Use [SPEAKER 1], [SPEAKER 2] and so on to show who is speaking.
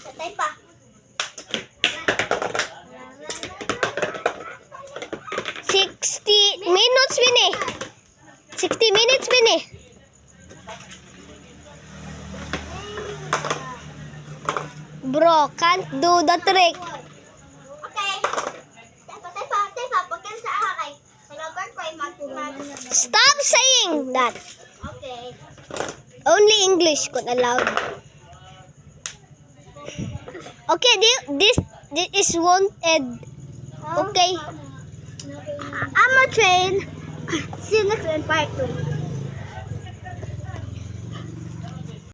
[SPEAKER 1] Satay pa.
[SPEAKER 2] 60 minutes bini. 60 minutes bini. Bro, can't do the trick.
[SPEAKER 1] Okay. Tay pa. Pagkan sa akay. Nag-record ko ay mag.
[SPEAKER 2] Stop saying that.
[SPEAKER 1] Okay.
[SPEAKER 2] Only English could allowed. Okay, this is wanted. Okay.
[SPEAKER 1] I'm a train. See you next in part 2.